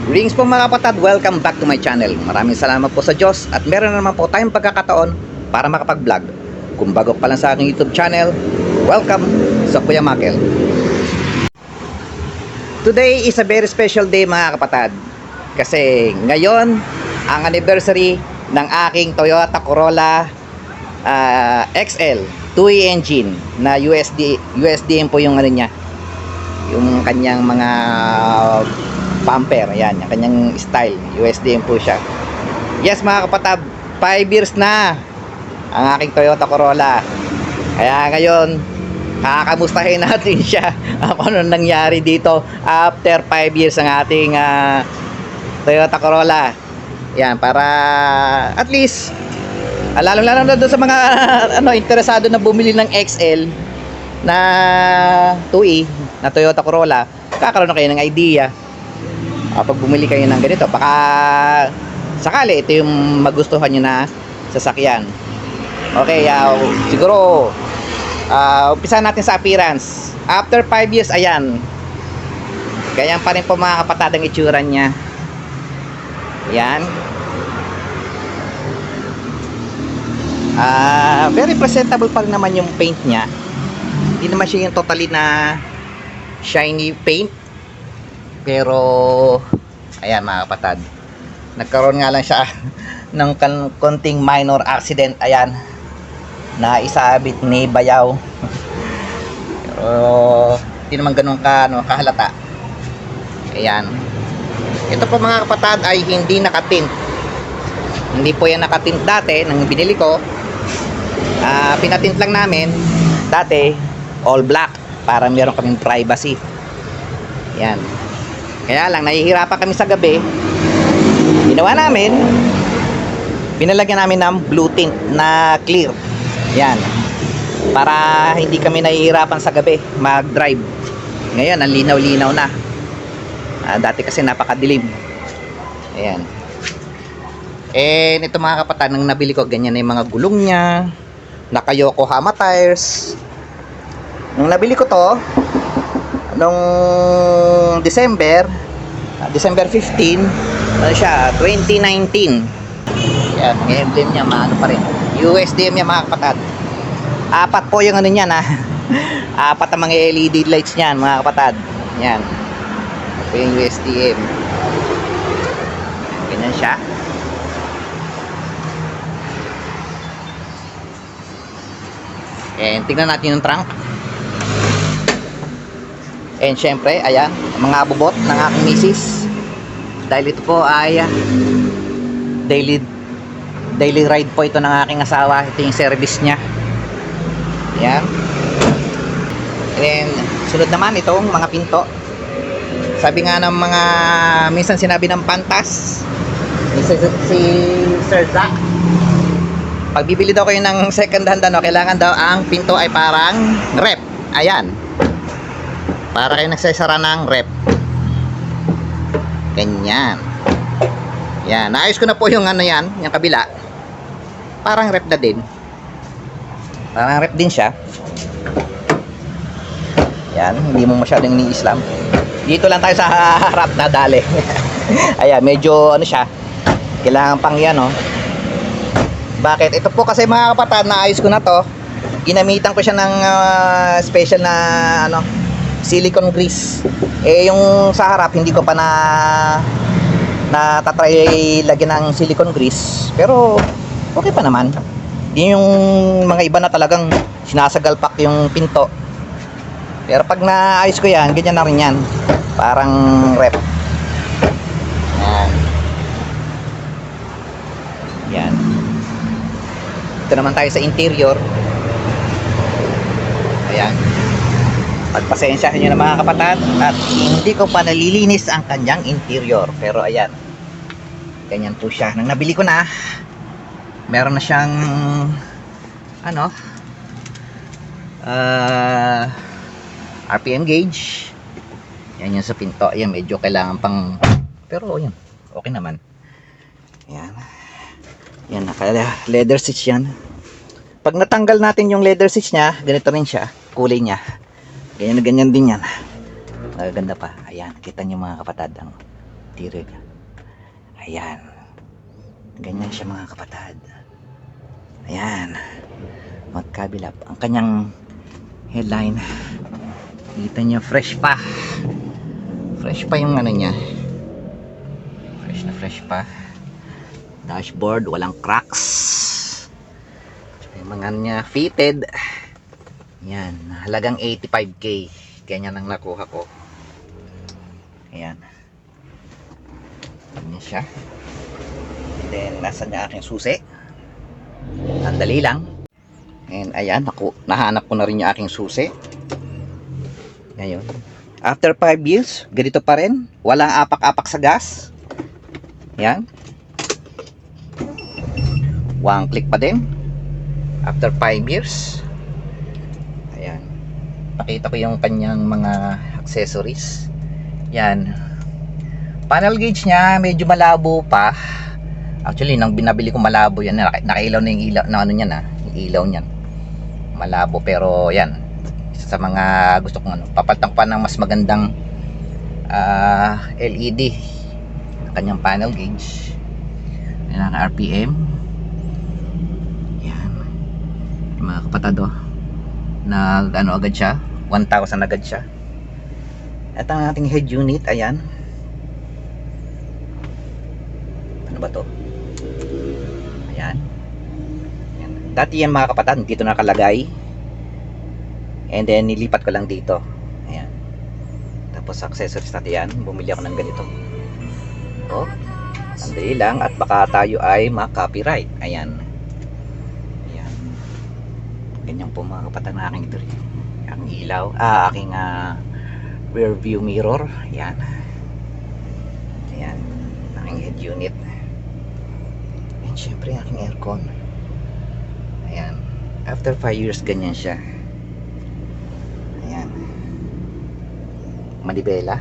Greetings po mga kapatid, welcome back to my channel. Maraming salamat po sa Diyos at meron na naman po tayong pagkakataon para makapag-vlog. Kung bago pa lang sa aking YouTube channel, welcome sa Kuya Makel. Today is a very special day mga kapatid. Kasi ngayon, ang anniversary ng aking Toyota Corolla XL 2E engine na USDM po yung ano niya. Yung kanyang mga bumper, ayan, yung kanyang style, USDM po siya. Yes mga kapatid, 5 years na ang aking Toyota Corolla. Kaya ngayon, kakamustahin natin siya ano nangyari dito after 5 years ang ating Toyota Corolla. Yan, para at least lalo na doon sa mga interesado na bumili ng XL na 2E na Toyota Corolla, kakaroon na kayo ng idea. Pag bumili kayo ng ganito, baka sakali ito yung magustuhan nyo na sasakyan. Okay, siguro umpisa natin sa appearance. After 5 years, ayan, ganyan pa rin po mga kapatid ang itsura nya. Ayan, very presentable pa rin naman yung paint nya. Hindi naman siya yung totally na shiny paint, pero ayan mga kapatid, nagkaroon nga lang siya ng konting minor accident, ayan, na isabit ni bayaw. Pero hindi naman ganun kahalata. Ayan, ito po mga kapatid ay hindi nakatint. Hindi po yan nakatint dati nang binili ko. Pinatint lang namin dati all black para meron kaming privacy. Yan. Kaya lang nahihirapan kami sa gabi. Ginawa namin, pinalagyan namin ng blue tint na clear. Yan. Para hindi kami nahihirapan sa gabi mag-drive. Ngayon ang linaw-linaw na. Dati kasi napakadilim. Ayan. Ito mga kapatid, nang nabili ko, ganyan na yung mga gulong nya. Naka Yokohama tires. Nung nabili ko to nung December 15, ano siya, 2019. Yan, ang emblem niya, maano pa rin. USDM niya mga kapatid. 4 po yung ano niyan, 4 ang mga LED lights niyan mga kapatid. Yan. Ito yung USDM. Ganyan siya. Tingnan natin yung trunk. And syempre, ayan, mga bubot ng aking misis. Dahil ito po ay daily ride po ito ng aking asawa. Ito yung service niya. Ayan. And sunod naman itong mga pinto. Sabi nga ng mga, minsan sinabi ng pantas si Sir Zach, pag bibili daw kayo ng second hand, kailangan daw ang pinto ay parang rep. Ayan, para kayo nagsasara ng rep. Ganyan. Yan, naayos ko na po yung yan, yung kabila. Parang rep na din. Parang rep din siya. Yan, hindi mo masyadong ni-islam. Dito lang tayo sa harap na dali. Ayan, medyo siya, kailangan pang yan, Bakit? Ito po kasi mga kapatid, naayos ko na to. Ginamitan ko siya ng special na silicone grease. Yung sa harap hindi ko pa tatry lagyan ng silicone grease. Pero okay pa naman. Yung mga iba na talagang sinasagalpak yung pinto. Pero pag naayos ko yan, ganyan na rin yan. Parang rep. Yan. Yan. Ito naman tayo sa interior. Ayan. Pagpasensyahan nyo na mga kapatid, at hindi ko pa nalilinis ang kanyang interior. Pero ayan, ganyan po siya. Nang nabili ko na, meron na siyang RPM gauge. Yan yung sa pinto. Ayan, medyo kailangan pang, pero yun, okay naman. Ayan. Yan, naka leather seats yan. Pag natanggal natin yung leather seats nya, ganito rin siya, kulay nya. Ganyan din yan. Magaganda pa. Ayan, kita nyo mga kapatid ang interior. Ayan. Ganyan siya mga kapatid. Ayan. Magkabila. Ang kanyang headline. Kita niyo fresh pa. Fresh pa yung ano niya. Fresh pa. Dashboard, walang cracks. Yung mga niya fitted. Yan, halagang 85k. Ganyan ang nakuha ko. Ayan. Ganyan siya. Then, nasa niya aking susi. Andali lang. And ayan, nahanap ko na rin yung aking susi. Ngayon. After 5 years, ganito pa rin. Walang apak-apak sa gas. Yan. One click pa din. After 5 years. Ayan. Pakita ko yung kanyang mga accessories. Yan. Panel gauge niya, medyo malabo pa. Actually, nang binabili ko malabo yan. Nakailaw na yung ilaw, na ano niyan ha. Yung ilaw niyan. Malabo pero yan. Isa sa mga gusto kong ano. Papalitan ko pa ng mas magandang LED. Kanyang panel gauge. Ayan ang RPM. Yan. Yung mga kapatado. Ano agad siya. 1,000 agad siya. At ang ating head unit. Ayan. Ano ba to? Ayan. Ayan. Dati yan mga kapatid, dito nakalagay. And then nilipat ko lang dito. Ayan. Tapos accessories natin yan. Bumili ako ng ganito. Oh. Sandali lang at baka tayo ay ma-copyright. Ayan. Ayan. Ganyan po mga kapatid na aking ito rin. Aking ilaw. Aking rear view mirror. Ayan. Ayan. Aking head unit. And syempre aking aircon. Ayan. After 5 years ganyan siya. Ayan. Manibela.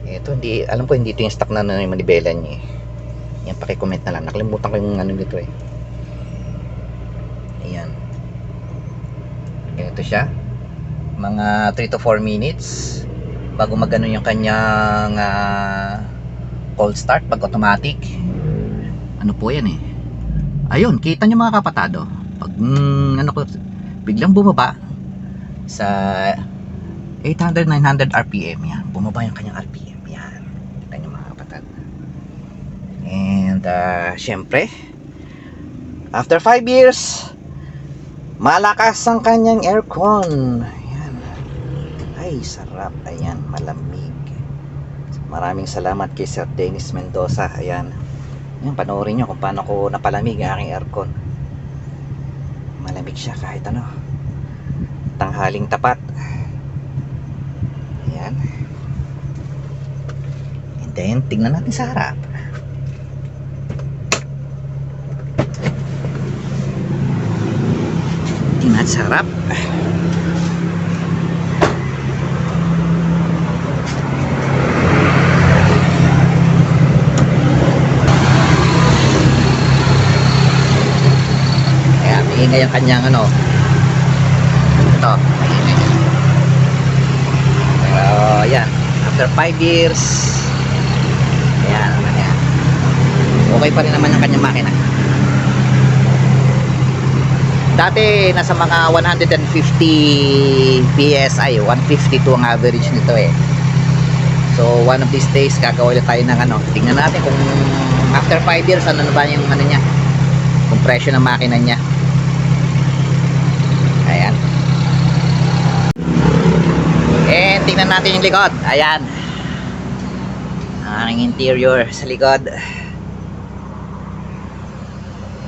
Ito hindi, alam ko hindi ito yung stock na yung manibela niya. Yan, paki-comment na lang. Nakalimutan ko yung ano nito eh. Ayan. Ganito siya. Mga 3 to 4 minutes bago magano yung kanyang cold start pag automatic. Ano po yan eh. Ayun, kita nyo mga kapatado. Pag ano ko, biglang bumaba sa 800, 900 RPM. Yan, bumaba yung kanyang RPM. Yan, kita nyo mga kapatid. And syempre, after 5 years, malakas ang kanyang aircon. Ayan. Ay, sarap. Ayan, malamig. Maraming salamat kay Sir Dennis Mendoza. Ayan. Ayan, panoorin nyo kung paano ko napalamig ang aking aircon. Malamig siya kahit ano. Tanghaling tapat. Ayan. And then, tignan natin sa harap. Tingnan sa harap. Ayan, maingay ang kanyang ano. Ito, maingay. Pero, ayan. After 5 years, ayan, ayan. Okay pa rin naman ang kanyang makina. Dati nasa mga 150 PSI, 152 ang average nito eh. So one of these days gagawin tayo ng ano. Tingnan natin kung after 5 years ano na ba yung ano niya, kung presyo ng makina niya. Ayan. And tingnan natin yung likod. Ayan. Ang interior sa likod.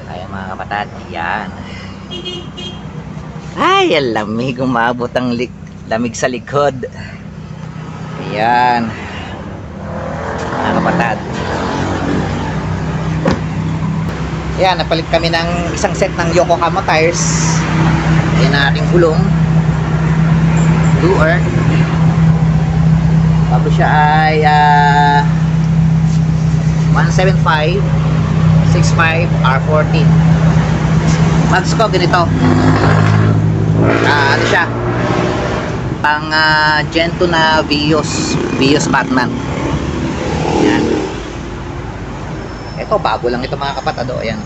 Ayan mga kapatid. Ayan. Ay, ang lamig. Umabot ang lamig sa likod. Ayan. Mga kapatid. Ayan, napalit kami ng isang set ng Yokohama tires. Ayan ang ating gulong. Blue Earth. Tapos siya ay 175 65 R14. Mags ko ganito. Ano siya? Pang Gen 2 na Vios Batman. Yan. Ito, bago lang ito mga kapatid. Ayan.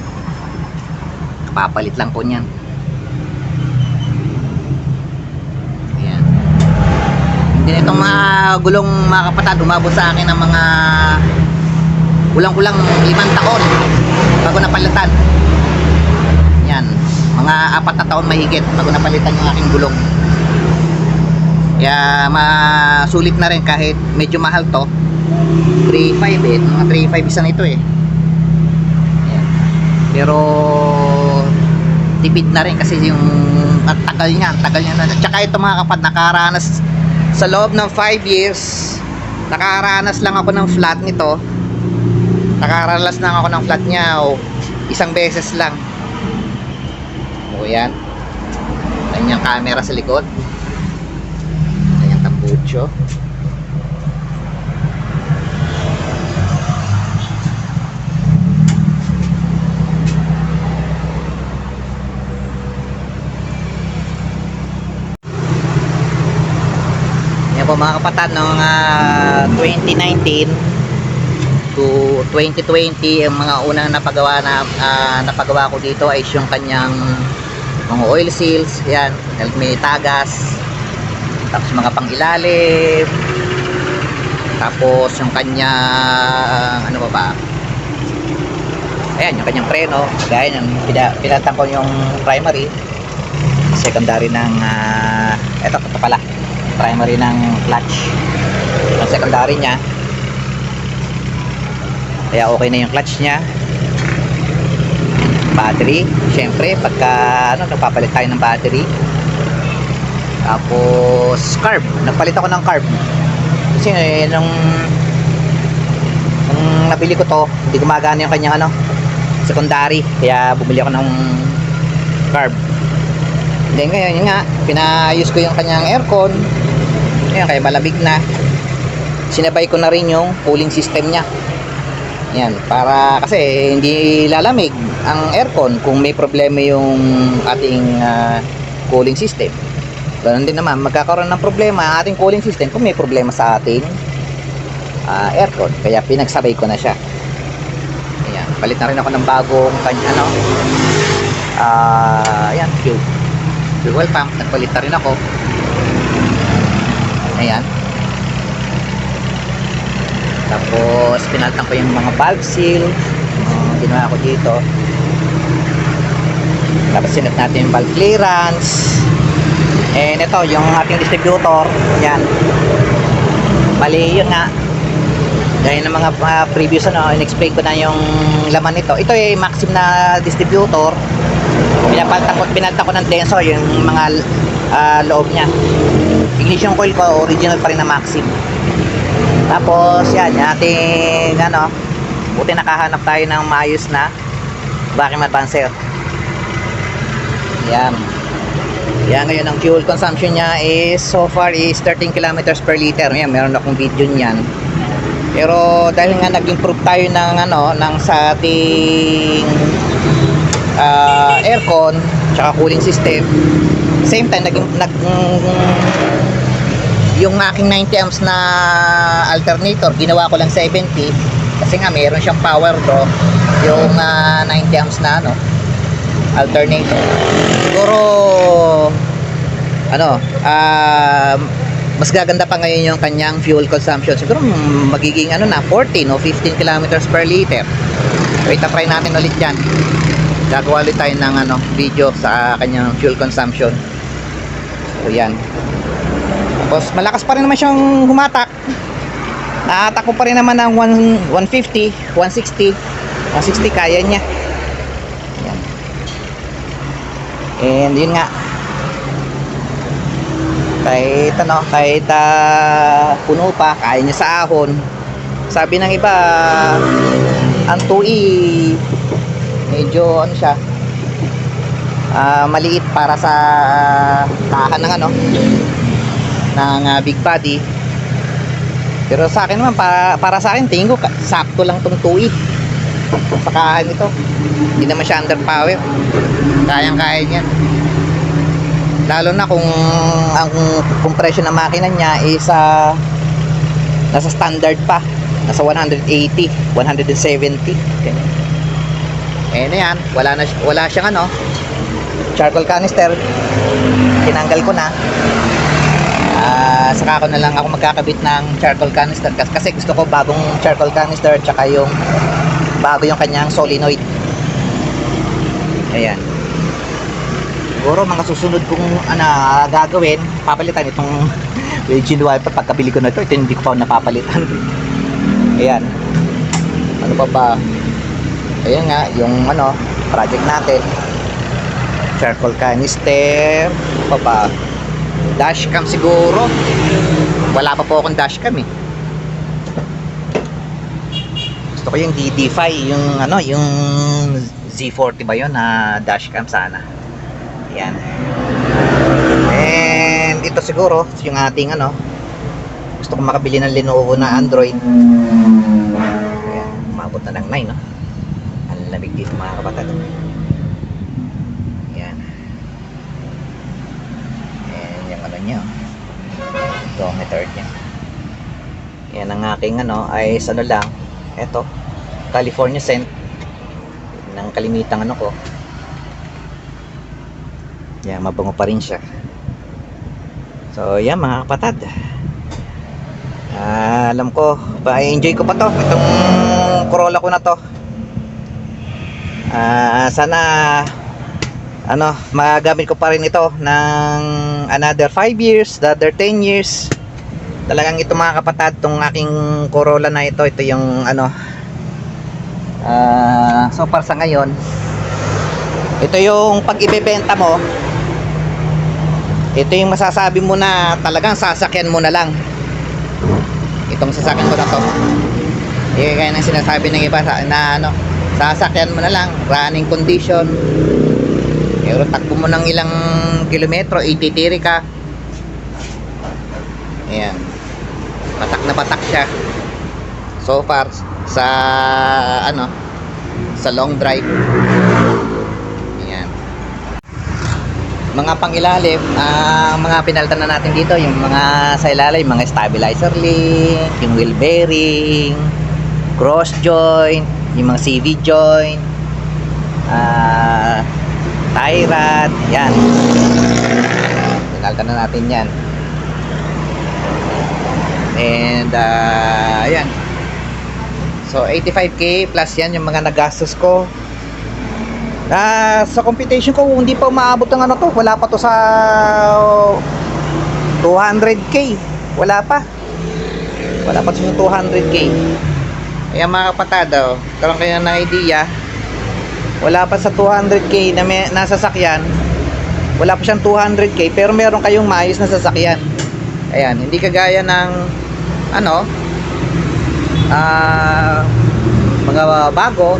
Papalit lang po niyan. Ayan. Hindi na itong mga gulong mga kapatid, umabot sa akin ng mga kulang-kulang 5 taon bago napalitan. Yan. Mga 4 na taon mahigit bago napalitan yung aking gulong. Kaya masulit na rin kahit medyo mahal to. 3.5 eh. Mga 3.5 isa nito eh. Ayan. Pero tipid na rin kasi yung tagal niya na. Tsaka ito mga kapatid, nakaranas sa loob ng 5 years, nakaranas lang ako ng flat nito. Nakaranas lang ako ng flat niya isang beses lang. O yan. Ayan yung camera sa likod. Ayan yung tambucho. Yan po mga kapatid, noong 2019 to 2020, ang mga unang napagawa ko dito ay yung kanyang mga oil seals, yan, may tagas, tapos mga pangilalim, tapos yung kanyang ano ba, ayan, yung kanyang preno, gaya yung pinatang ko yung primary, secondary ng ito pala, primary ng clutch, yung secondary nya. Kaya okay na yung clutch nya. Battery, syempre pagka nagpapalit tayo ng battery. Tapos carb, nagpalit ako ng carb kasi nung nabili ko to, hindi gumagana yung kanyang secondary, kaya bumili ako ng carb. Then ngayon yun nga, pinaayos ko yung kanyang aircon. Ayan, kaya malamig na. Sinabay ko na rin yung cooling system nya. Yan, para kasi hindi lalamig ang aircon kung may problema yung ating cooling system. Ganun din naman, magkakaroon ng problema ang ating cooling system kung may problema sa ating aircon. Kaya pinagsabay ko na siya. Ayan, palit na rin ako ng bagong ayan, fuel pump, nagpalit na rin ako. Ayan. Tapos pinalitan ko yung mga valve seal, ginawa ko dito. Tapos sinat natin yung valve clearance. And ito yung ating distributor. Yan, mali yun nga, gaya ng mga previous in-explain ko na yung laman nito. Ito ay Maxim na distributor. Pinalitan ko ng tensor yung mga loob nya. Ignition coil ko original pa rin na Maxim. Tapos yan, yung ating buti nakahanap tayo ng maayos na vacuum advancer. Yan. Yan, ngayon ang fuel consumption niya is so far is 13 kilometers per liter. Yan, meron akong video niyan. Pero dahil nga nag-improve tayo ng ng sa ating aircon tsaka cooling system, same time yung aking 90 amps na alternator ginawa ko lang 70 kasi nga mayroon siyang power draw yung 90 amps na alternator. Siguro mas gaganda pa ngayon yung kanyang fuel consumption. Siguro magiging 14 o 15 kilometers per liter. Wait, try natin ulit yan. Gagawa ulit tayo ng video sa kanyang fuel consumption. So yan. Tapos malakas pa rin naman siyang humatak. Naatakbo pa rin naman ng 150, 160, 160 kaya niya. Yan. And yun nga. Kahit puno pa, kaya niya sa ahon. Sabi ng iba, ang tui medyo siya, maliit para sa kahan ng ng big body. Pero sa akin naman, para sa akin tingin ko sakto lang tong tui sa kahan nito. Hindi naman siya underpower, kayang-kaya niyan. Lalo na kung ang compression ng makina niya is nasa standard pa, nasa 180, 170. Ganyan. Eh na yan, wala siyang ano, charcoal canister. Tinanggal ko na. Saka ko na lang ako magkakabit ng charcoal canister kasi gusto ko bagong charcoal canister tsaka yung bago yung kanyang solenoid. Ayan. Siguro mga susunod kong gagawin, papalitan itong engine wiper. Pagkabili ko na ito hindi ko pa napapalitan. Ayan. Ano pa ba? Ayan nga, yung project natin. Charcoal canister. Ano pa ba? Dashcam siguro. Wala pa po akong dashcam eh. Gusto ko yung DD5, yung Z40 ba yun na dashcam sana. Ayan. And ito siguro yung ating gusto ko makabili ng Lenovo na Android. Ayan, umabot na ng 9 no. Ang lamig dito mga kapatid. Ayan. And yung niya. Odometer niya. Yan ang aking ay lang. Ito, California scent ng kalimitang ko. Yan, mabango pa rin siya. So, yan mga kapatid. Alam ko, enjoy ko pa to. Itong Corolla ko na to. Sana magamit ko pa rin ito ng another 5 years, another 10 years. Talagang ito mga kapatid, itong aking Corolla na ito yung so far sa ngayon, ito yung pag ibebenta mo, ito yung masasabi mo na talagang sasakyan mo na lang. Itong sasakyan ko na to, kaya nang sinasabi ng iba na sasakyan mo na lang, running condition. Pero takbo mo ng ilang kilometro, ititiri ka. Ayan, patak siya so far sa sa long drive. Ayan, mga pangilalim, mga pinalitan na natin dito, yung mga sa ilalim, mga stabilizer link, yung wheel bearing, cross joint, yung mga CV joint, tie rod, yan. Pinalitan na natin yan. And ayan. So 85k plus yan yung mga nagastos ko. Sa computation ko hindi pa umaabot ng to. Wala pa to sa 200k. Wala pa to sa 200k. Ayan mga kapatid, karoon kayo ng idea. Wala pa sa 200k na nasa sasakyan. Wala pa siyang 200k pero meron kayong maayos na sasakyan. Ayan, hindi kagaya ng mga bago.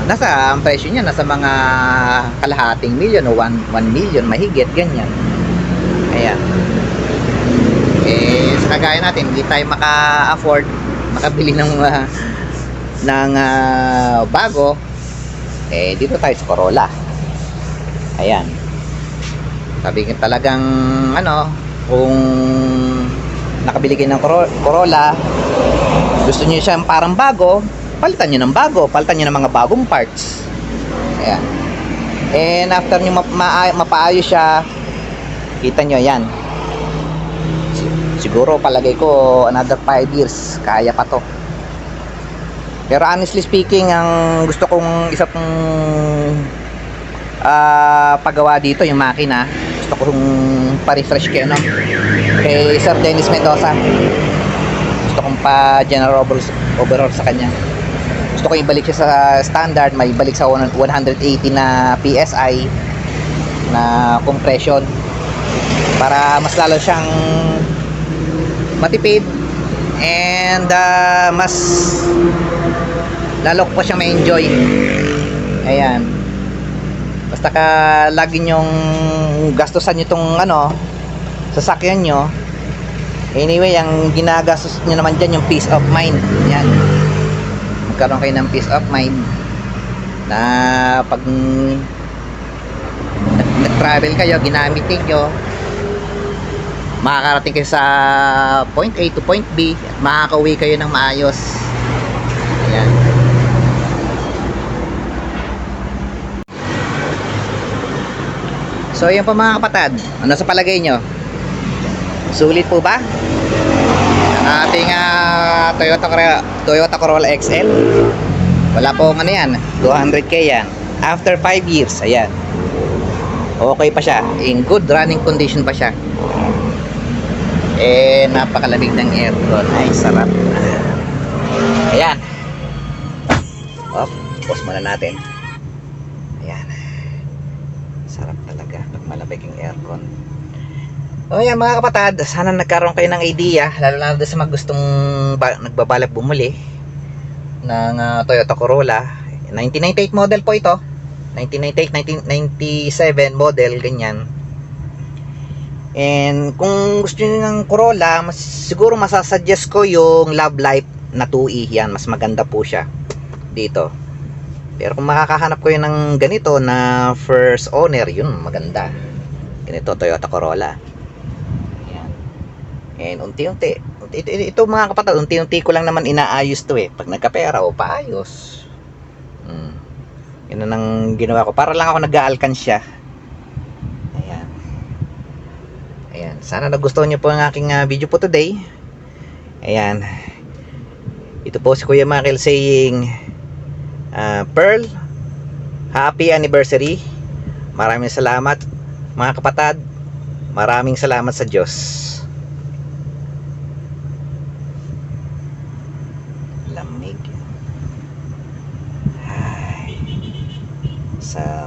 Nasa ang presyo niya nasa mga kalahating milyon o 1 million mahigit ganyan. Ayan. Sa kagaya natin hindi tayo maka-afford makabili ng bago. Dito tayo sa Corolla. Ayan. Sabi ko talagang kung nakabili kayo ng Corolla, gusto niyo siya parang bago, palitan niyo ng bago, palitan niyo ng mga bagong parts. Ayan. And after niyo mapaayos siya, kita niyo yan. Siguro palagay ko another 5 years kaya pa to. Pero honestly speaking, ang gusto kong isa kong paggawa dito yung makina, gusto kong pa-refresh kay Sir Dennis Mendoza. Gusto kong pa-general overall sa kanya. Gusto ko ibalik siya sa standard, may balik sa 180 na PSI na compression para mas lalo siyang matipid and mas lalo ko pa siyang ma-enjoy. Ayan. Basta ka lagi nyong gastusan nyo itong sasakyan nyo. Anyway, ang ginagastos nyo naman dyan yung peace of mind. Yan, magkaroon kayo ng peace of mind na pag nag-travel kayo, ginamit nyo, makakarating kayo sa point A to point B at makakauwi kayo ng maayos. Ayan. So yun po mga kapatid, ano sa palagay nyo? Sulit po ba ang ating Toyota Corolla XL? Wala po ano yan, 200k yan. After 5 years, ayan, okay pa siya, in good running condition pa siya. Eh, napakalamig ng aircon, ay sarap. Ayan. Pause muna natin. Ayan, sarap talaga pag malamig yung aircon. O yan mga kapatid, sana nagkaroon kayo ng idea, lalo na sa mga gustong nagbabalak bumuli ng Toyota Corolla. 1998 model po ito, 1998, 1997 model, ganyan. And kung gusto niyo ng Corolla, siguro masasuggest ko yung Love Life na 2E. Yan, mas maganda po siya dito. Pero kung makakahanap ko yun ng ganito na first owner, yun maganda. Ganito Toyota Corolla. Yan. And unti-unti ito mga kapatid, unti-unti ko lang naman inaayos to eh. Pag nagkapera o paayos. Yun ang ginawa ko. Para lang ako nag-aalkansya. Ayan. Ayan. Sana nagustuhan nyo po ang aking video po today. Ayan. Ito po si Kuya Michael saying Pearl, happy anniversary. Maraming salamat mga kapatid. Maraming salamat sa Diyos. Lamig. Ay. Sa